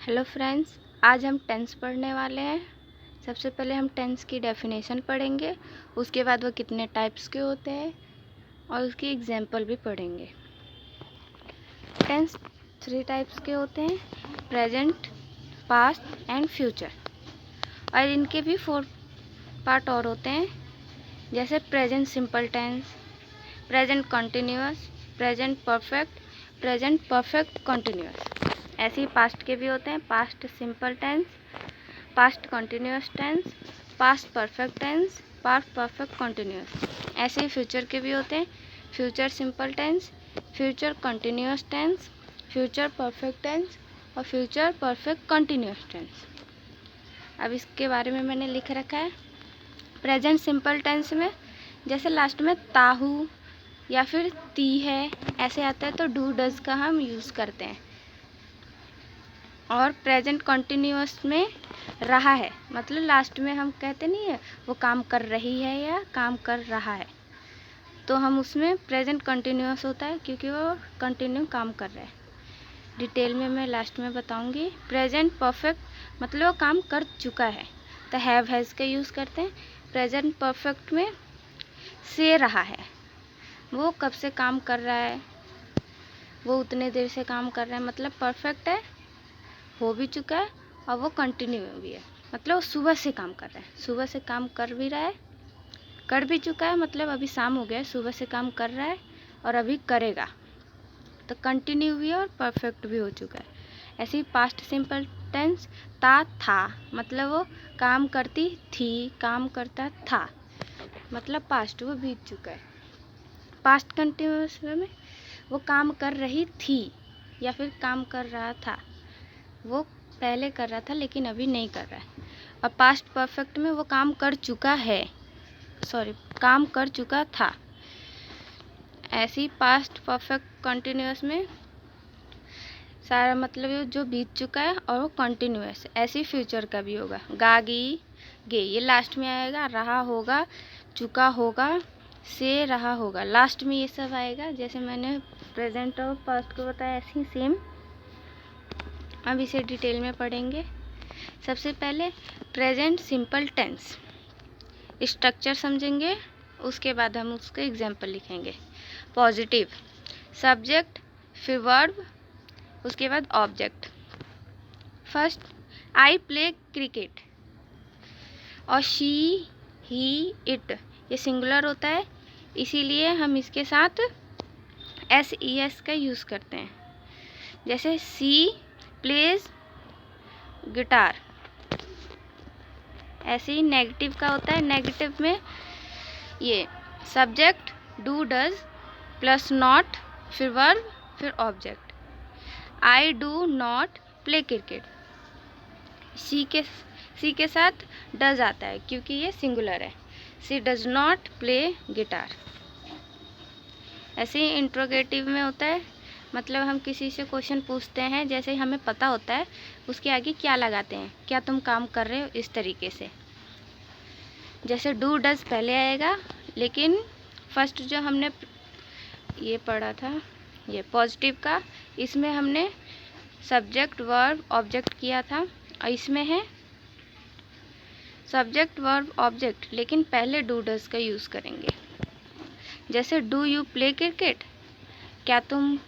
Hello friends, आज हम tense पढ़ने वाले हैं। सबसे पहले हम टेंस की डेफिनेशन पढ़ेंगे, उसके बाद वो कितने टाइप्स के होते हैं और उसकी एग्जांपल भी पढ़ेंगे। टेंस 3 टाइप्स के होते हैं, प्रेजेंट, पास्ट एंड फ्यूचर। और इनके भी 4 पार्ट और होते हैं, जैसे present simple tense, present continuous, present perfect, present perfect continuous. ऐसे ही पास्ट के भी होते हैं, past simple tense, past continuous tense, past perfect tense, past perfect continuous. ऐसे ही फ्यूचर के भी होते हैं, future simple tense, future continuous tense, future perfect tense और फ्यूचर परफेक्ट कंटिन्यूअस टेंस। अब इसके बारे में मैंने लिख रखा है। प्रेजेंट सिंपल टेंस में जैसे लास्ट में ताहू या फिर ती है ऐसे आता है, तो डू डज का हम यूज़ करते हैं। और प्रेजेंट कंटिन्यूअस में रहा है, मतलब लास्ट में हम कहते नहीं है वो काम कर रही है या काम कर रहा है, तो हम उसमें प्रेजेंट कंटिन्यूअस होता है क्योंकि वो कंटिन्यू काम कर रहा है। डिटेल में मैं लास्ट में बताऊंगी। प्रेजेंट परफेक्ट मतलब वो काम कर चुका है, तो हैव हैज़ का यूज़ करते हैं। प्रेजेंट परफेक्ट में से रहा है, वो कब से काम कर रहा है, वो उतने देर से काम कर रहा है, मतलब परफेक्ट है, हो भी चुका है और वो कंटिन्यू भी है, मतलब वो सुबह से काम कर रहा है, सुबह से काम कर भी रहा है, कर भी चुका है, मतलब अभी शाम हो गया है, सुबह से काम कर रहा है और अभी करेगा, तो कंटिन्यू भी है और परफेक्ट भी हो चुका है। ऐसे ही पास्ट सिंपल टेंस था, मतलब वो काम करती थी, काम करता था, मतलब पास्ट वो बीत चुका है। पास्ट कंटिन्यूअस में वो काम कर रही थी या फिर काम कर रहा था, वो पहले कर रहा था लेकिन अभी नहीं कर रहा है। और पास्ट परफेक्ट में वो काम कर चुका है, काम कर चुका था। ऐसी पास्ट परफेक्ट कंटिन्यूअस में सारा मतलब जो बीत चुका है और वो कंटिन्यूअस। ऐसे फ्यूचर का भी होगा, गागी गे ये लास्ट में आएगा, रहा होगा, चुका होगा, से रहा होगा, लास्ट में ये सब आएगा। जैसे मैंने प्रेजेंट और पास्ट को बताया, ऐसे ही सेम अब इसे डिटेल में पढ़ेंगे। सबसे पहले प्रेजेंट सिंपल टेंस स्ट्रक्चर समझेंगे, उसके बाद हम उसके एग्जाम्पल लिखेंगे। पॉजिटिव सब्जेक्ट, फिर वर्ब, उसके बाद object. First I play cricket, और शी, ही, इट ये सिंगुलर होता है, इसीलिए हम इसके साथ SES का यूज़ करते हैं। जैसे सी प्लेज गिटार। ऐसे ही नेगेटिव का होता है, नेगेटिव में ये subject do does plus not, फिर वर्ब, फिर object. I do not play cricket, she के साथ डज आता है क्योंकि ये सिंगुलर है, she does not play guitar. ऐसे ही इंट्रोगेटिव में होता है, मतलब हम किसी से क्वेश्चन पूछते हैं, जैसे हमें पता होता है उसके आगे क्या लगाते हैं, क्या तुम काम कर रहे हो, इस तरीके से। जैसे डू डज पहले आएगा, लेकिन फर्स्ट जो हमने ये पढ़ा था ये पॉजिटिव का, इसमें हमने सब्जेक्ट वर्ब ऑब्जेक्ट किया था, और इसमें है सब्जेक्ट वर्ब ऑब्जेक्ट, लेकिन पहले डू डज का यूज़ करेंगे। जैसे डू यू प्ले क्रिकेट, क्या तुम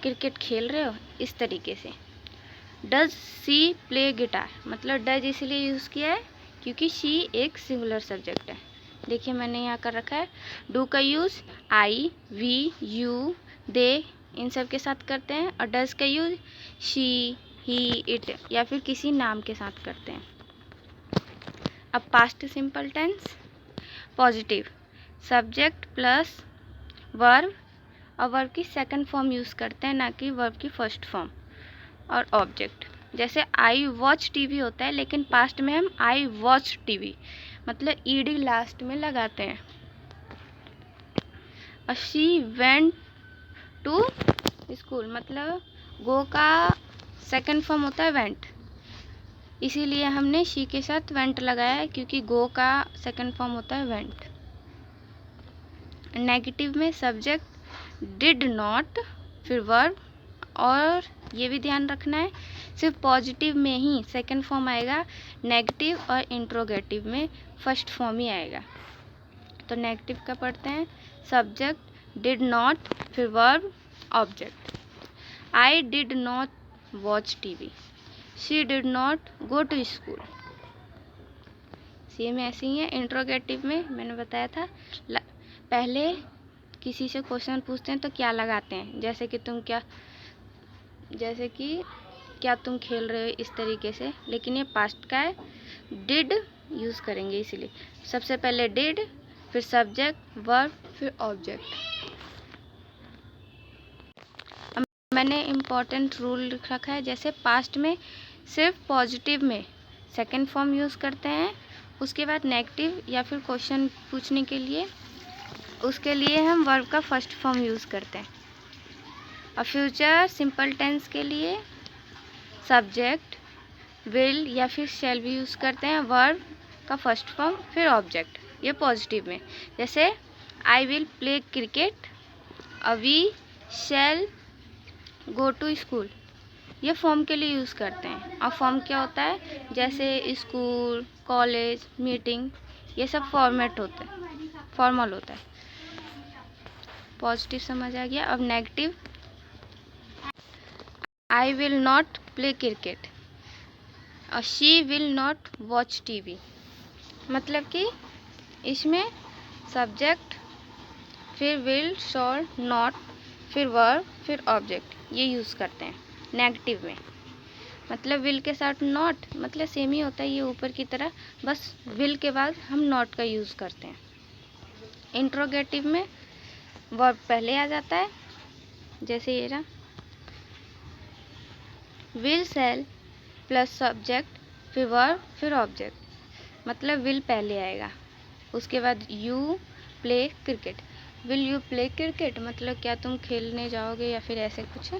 क्रिकेट खेल रहे हो, इस तरीके से। डज सी प्ले गिटार, मतलब डज इसलिए यूज़ किया है क्योंकि शी एक सिंगुलर सब्जेक्ट है। देखिए मैंने यहाँ कर रखा है, डू का यूज़ आई, वी, यू, दे इन सब के साथ करते हैं, और डज का यूज़ शी, ही, इट या फिर किसी नाम के साथ करते हैं। अब past simple tense positive, subject plus verb, और वर्ब की सेकंड फॉर्म यूज़ करते हैं, ना कि वर्ब की फर्स्ट फॉर्म, और ऑब्जेक्ट। जैसे आई वॉच टीवी होता है, लेकिन पास्ट में हम आई वॉच टीवी मतलब ईडी लास्ट में लगाते हैं। और शी वेंट टू स्कूल, मतलब गो का सेकंड फॉर्म होता है वेंट, इसीलिए हमने शी के साथ वेंट लगाया है क्योंकि गो का सेकंड फॉर्म होता है वेंट। नेगेटिव में सब्जेक्ट डिड नॉट, फिर वर्ब और ये भी ध्यान रखना है सिर्फ पॉजिटिव में ही सेकंड फॉर्म आएगा, नेगेटिव और इंट्रोगेटिव में फर्स्ट फॉर्म ही आएगा। तो नेगेटिव का पढ़ते हैं, सब्जेक्ट डिड नॉट, फिर verb, object. I did not watch TV, she did not go to school. Same ऐसे ही है। इंट्रोगेटिव में मैंने बताया था पहले किसी से क्वेश्चन पूछते हैं तो क्या लगाते हैं, जैसे कि क्या तुम खेल रहे हो, इस तरीके से। लेकिन ये पास्ट का है, डिड यूज़ करेंगे, इसीलिए सबसे पहले डिड, फिर सब्जेक्ट, वर्ब, फिर ऑब्जेक्ट। मैंने इम्पॉर्टेंट रूल लिख रखा है, जैसे पास्ट में सिर्फ पॉजिटिव में सेकंड फॉर्म यूज़ करते हैं, उसके बाद नेगेटिव या फिर क्वेश्चन पूछने के लिए उसके लिए हम वर्ब का फर्स्ट फॉर्म यूज़ करते हैं। और फ्यूचर सिंपल टेंस के लिए सब्जेक्ट, विल या फिर शैल भी यूज़ करते हैं, वर्ब का फर्स्ट फॉर्म, फिर ऑब्जेक्ट। ये पॉजिटिव में, जैसे I will play cricket, we shall go to school, ये फॉर्म के लिए यूज़ करते हैं। और फॉर्म क्या होता है, जैसे स्कूल, कॉलेज, मीटिंग, ये सब फॉर्मेट होता है, फॉर्मल होता है। पॉजिटिव समझ आ गया। अब negative, I will not play cricket और she will not watch TV. मतलब कि इसमें सब्जेक्ट, फिर विल, शॉल, नॉट, फिर वर्ब, फिर ऑब्जेक्ट, ये यूज़ करते हैं नेगेटिव में। मतलब विल के साथ नॉट, मतलब सेम ही होता है ये ऊपर की तरह, बस विल के बाद हम नॉट का यूज़ करते हैं। इंट्रोगेटिव में वर्ब पहले आ जाता है, जैसे ये रहा, विल शैल प्लस सब्जेक्ट, फिर वर्ब, फिर ऑब्जेक्ट। मतलब विल पहले आएगा, उसके बाद you play cricket, will you play cricket, मतलब क्या तुम खेलने जाओगे या फिर ऐसे कुछ।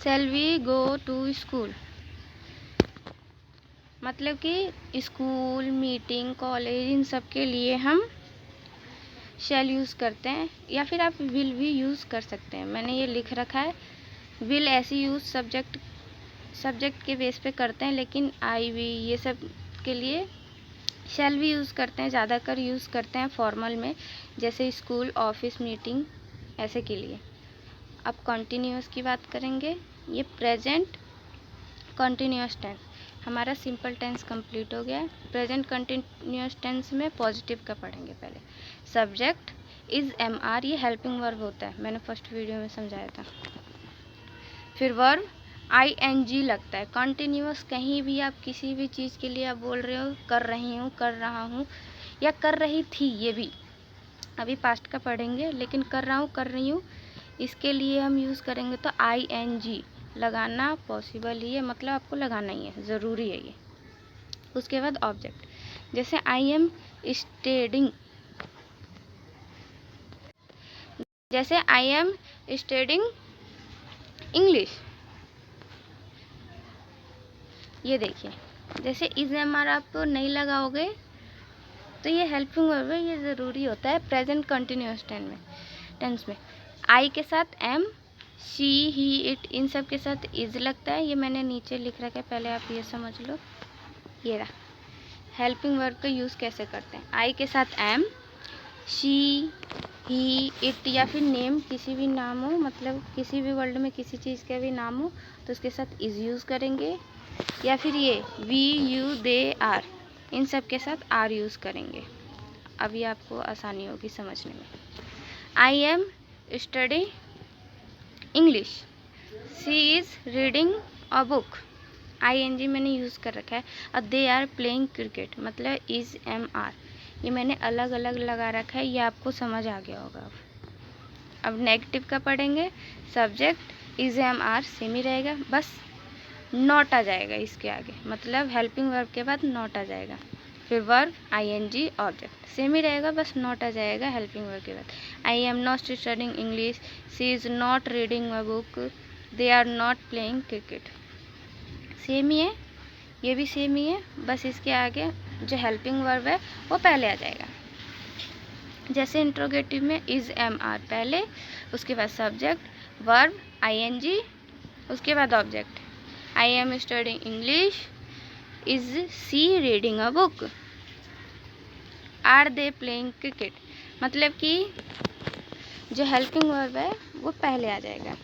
Shall we go to school, मतलब कि स्कूल, मीटिंग, कॉलेज, इन सब के लिए हम शैल यूज़ करते हैं, या फिर आप विल भी यूज़ कर सकते हैं। मैंने ये लिख रखा है, विल ऐसे यूज़ सब्जेक्ट के बेस पे करते हैं, लेकिन आई वी ये सब के लिए शैल भी यूज़ करते हैं, ज़्यादातर यूज़ करते हैं फॉर्मल में, जैसे स्कूल, ऑफिस, मीटिंग, ऐसे के लिए। अब कॉन्टिन्यूअस की बात करेंगे। ये प्रेजेंट कॉन्टिन्यूअस टेंस, हमारा सिंपल टेंस कंप्लीट हो गया है। प्रेजेंट कंटिन्यूअस टेंस में पॉजिटिव का पढ़ेंगे पहले। सब्जेक्ट इज एम आर, ये हेल्पिंग वर्ब होता है, मैंने फर्स्ट वीडियो में समझाया था। फिर वर्ब आई एन जी लगता है। कॉन्टिन्यूअस कहीं भी आप किसी भी चीज़ के लिए आप बोल रहे हो, कर रही हूँ, कर रहा हूँ, या कर रही थी, ये भी अभी पास्ट का पढ़ेंगे, लेकिन कर रहा हूँ, कर रही हूँ, इसके लिए हम यूज़ करेंगे तो आई एन जी लगाना पॉसिबल ही है, मतलब आपको लगाना ही है, ज़रूरी है ये। उसके बाद ऑब्जेक्ट, जैसे आई एम स्टडिंग, जैसे आई एम स्टडिंग इंग्लिश, ये देखिए, जैसे इज एम आर आप नहीं लगाओगे तो ये हेल्पिंग वर्ब है, ये ज़रूरी होता है प्रेजेंट कंटिन्यूअस टेंस में। आई के साथ एम, शी, ही, इट, इन सब के साथ इज लगता है, ये मैंने नीचे लिख रखा है, पहले आप ये समझ लो। ये रहा हेल्पिंग वर्ब का यूज़ कैसे करते हैं। आई के साथ एम, शी, ही, इट, या फिर नेम, किसी भी नाम हो, मतलब किसी भी वर्ल्ड में किसी चीज़ का भी नाम हो तो उसके साथ इज यूज़ करेंगे, या फिर ये वी, यू, दे, आर, इन सब के साथ आर यूज़ करेंगे। अभी आपको आसानी होगी समझने में। I am study English, she is reading a book, I N G मैंने यूज़ कर रखा है। और दे आर प्लेइंग क्रिकेट, मतलब इज एम आर, ये मैंने अलग अलग लगा रखा है, ये आपको समझ आ गया होगा। अब नेगेटिव का पढ़ेंगे। Subject is am are same ही रहेगा, बस नॉट आ जाएगा इसके आगे, मतलब हेल्पिंग वर्ब के बाद नॉट आ जाएगा। फिर verb I N G, object same ही रहेगा, बस नॉट आ जाएगा हेल्पिंग वर्ब के बाद। I am not studying English, she is not reading a book, they are not playing cricket, same ही है, ये भी सेम ही है, बस इसके आगे जो हेल्पिंग वर्ब है वो पहले आ जाएगा। जैसे इंट्रोगेटिव में इज एम आर पहले, उसके बाद सब्जेक्ट, वर्ब, ING, उसके बाद object. I am studying English, is she reading a book, are they playing cricket। मतलब कि जो हेल्पिंग वर्ब है वो पहले आ जाएगा,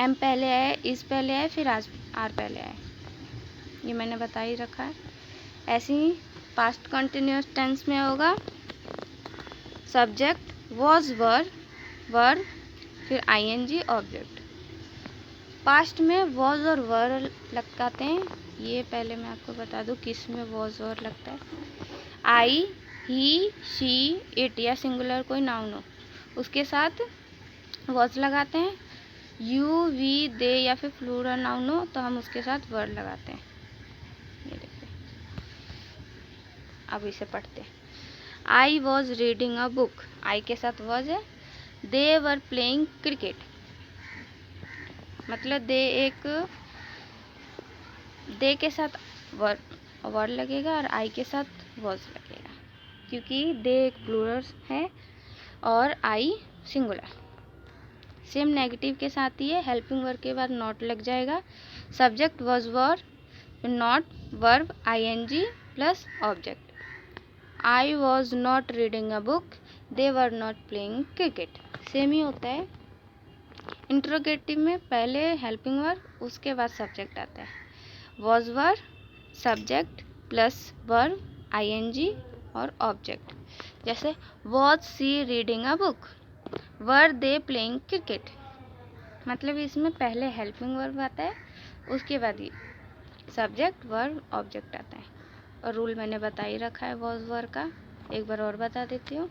एम पहले आए, इज पहले आए, फिर आर पहले आए, ये मैंने बता ही रखा है। ऐसे ही पास्ट कंटिन्यूअस टेंस में होगा सब्जेक्ट वॉज वर फिर ING ऑब्जेक्ट। पास्ट में वॉज और वर लगाते हैं, ये पहले मैं आपको बता दूं किस में वॉज वर लगता है। आई, ही, शी, इट या सिंगुलर कोई नाउन हो उसके साथ वॉज लगाते हैं। यू, वी, दे या फिर प्लूरल नाउन हो तो हम उसके साथ वर लगाते हैं। ये देखिए, अब इसे पढ़ते हैं। I was reading a book, I के साथ वॉज है। दे वर प्लेइंग क्रिकेट, मतलब दे के साथ वर लगेगा और आई के साथ वॉज लगेगा, क्योंकि दे एक प्लूरल है और आई सिंगुलर। सेम नेगेटिव के साथ ही है, हेल्पिंग वर्ब के बाद नॉट लग जाएगा। Subject was were, not verb ING plus object. I was not reading a book, they were not playing cricket. Same ही होता है। इंट्रोगेटिव में पहले हेल्पिंग वर्ब उसके बाद सब्जेक्ट आता है। Was were, subject plus verb ING और ऑब्जेक्ट। जैसे was she reading a book, were they playing cricket. मतलब इसमें पहले हेल्पिंग वर्ब आता है, उसके बाद ही सब्जेक्ट वर्ब ऑब्जेक्ट आता है। और रूल मैंने बता ही रखा है वॉज वर का, एक बार और बता देती हूँ।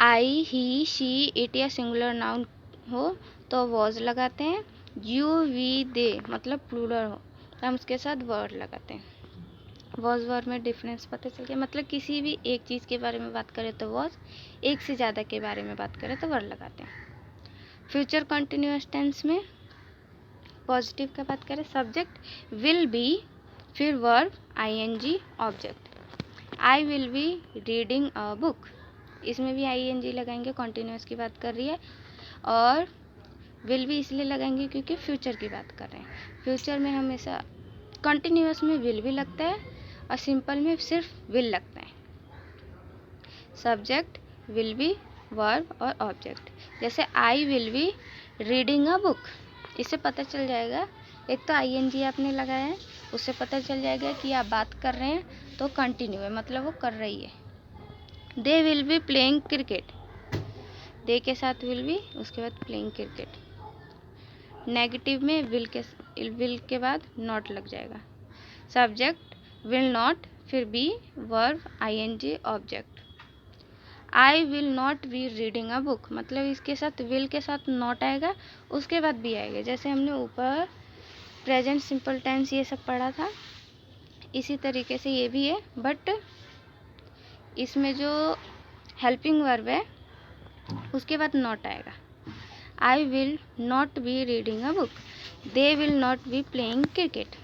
आई, ही, शी, इट या सिंगुलर नाउन हो तो वॉज लगाते हैं। यू, वी, दे मतलब प्लूरल हो तो हम उसके साथ वर्ड लगाते हैं। वॉज वर्ड में डिफरेंस पता चल गया। मतलब किसी भी एक चीज़ के बारे में बात करें तो वॉज, एक से ज़्यादा के बारे में बात करें तो वर्ड लगाते हैं। फ्यूचर कंटिन्यूअस टेंस में पॉजिटिव का बात करें, सब्जेक्ट विल बी फिर verb ING object. I will be reading a book, इसमें भी ING लगाएंगे, कॉन्टिन्यूस की बात कर रही है। और विल भी इसलिए लगाएंगे क्योंकि फ्यूचर की बात कर रहे हैं। फ्यूचर में हमेशा कंटिन्यूस में विल भी लगता है और सिंपल में सिर्फ विल लगता है। सब्जेक्ट विल बी वर्ब और ऑब्जेक्ट। जैसे I will be reading a book, इससे पता चल जाएगा, एक तो ING आपने लगाया है, उससे पता चल जाएगा कि आप बात कर रहे हैं तो कंटिन्यू है, मतलब वो कर रही है। They will be playing cricket, they के साथ विल बी उसके बाद प्लेइंग क्रिकेट। नेगेटिव में विल के बाद नॉट लग जाएगा। सब्जेक्ट विल नॉट फिर be verb ING object. I will not be reading a book, मतलब इसके साथ विल के साथ नॉट आएगा, उसके बाद भी आएगा। जैसे हमने ऊपर प्रेजेंट सिंपल टेंस ये सब पढ़ा था, इसी तरीके से ये भी है, बट इसमें जो हेल्पिंग वर्ब है उसके बाद नॉट आएगा। आई will not be reading a book, they will not B playing cricket.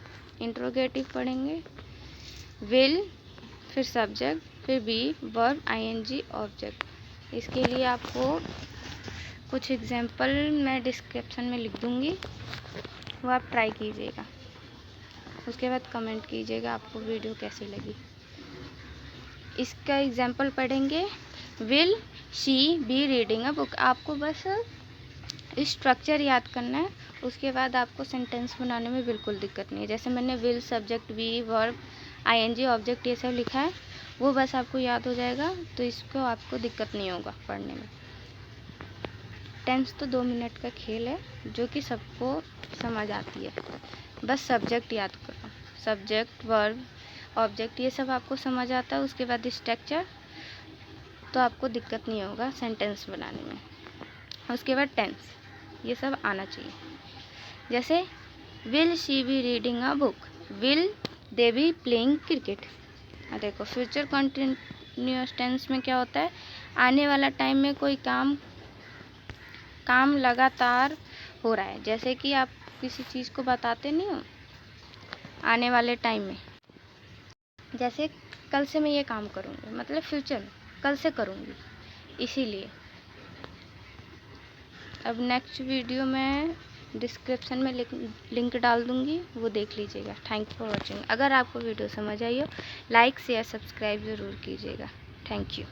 Interrogative पढ़ेंगे, विल फिर सब्जेक्ट फिर बी वर्ब ING ऑब्जेक्ट। इसके लिए आपको कुछ एग्जाम्पल मैं डिस्क्रिप्शन में लिख दूँगी, वो आप ट्राई कीजिएगा, उसके बाद कमेंट कीजिएगा आपको वीडियो कैसी लगी। इसका एग्जाम्पल पढ़ेंगे, will she be reading a book. आपको बस स्ट्रक्चर याद करना है, उसके बाद आपको सेंटेंस बनाने में बिल्कुल दिक्कत नहीं है। जैसे मैंने will, subject, be, verb, ING object ये सब लिखा है, वो बस आपको याद हो जाएगा, तो इसको आपको दिक्कत नहीं होगा पढ़ने में। टेंस तो 2 मिनट का खेल है जो कि सबको समझ आती है। बस सब्जेक्ट याद करो, सब्जेक्ट वर्ब ऑब्जेक्ट ये सब आपको समझ आता है, उसके बाद स्ट्रक्चर, तो आपको दिक्कत नहीं होगा सेंटेंस बनाने में। उसके बाद टेंस ये सब आना चाहिए। जैसे will she be reading a book, will they B playing cricket. देखो फ्यूचर कंटिन्यूअस टेंस में क्या होता है, आने वाला टाइम में कोई काम लगातार हो रहा है। जैसे कि आप किसी चीज़ को बताते नहीं हो आने वाले टाइम में, जैसे कल से मैं ये काम करूँगी, मतलब फ्यूचर में कल से करूँगी, इसीलिए। अब नेक्स्ट वीडियो में डिस्क्रिप्शन में लिंक डाल दूँगी, वो देख लीजिएगा। Thank you for watching. अगर आपको वीडियो समझ आई हो, लाइक शेयर सब्सक्राइब ज़रूर कीजिएगा। Thank you.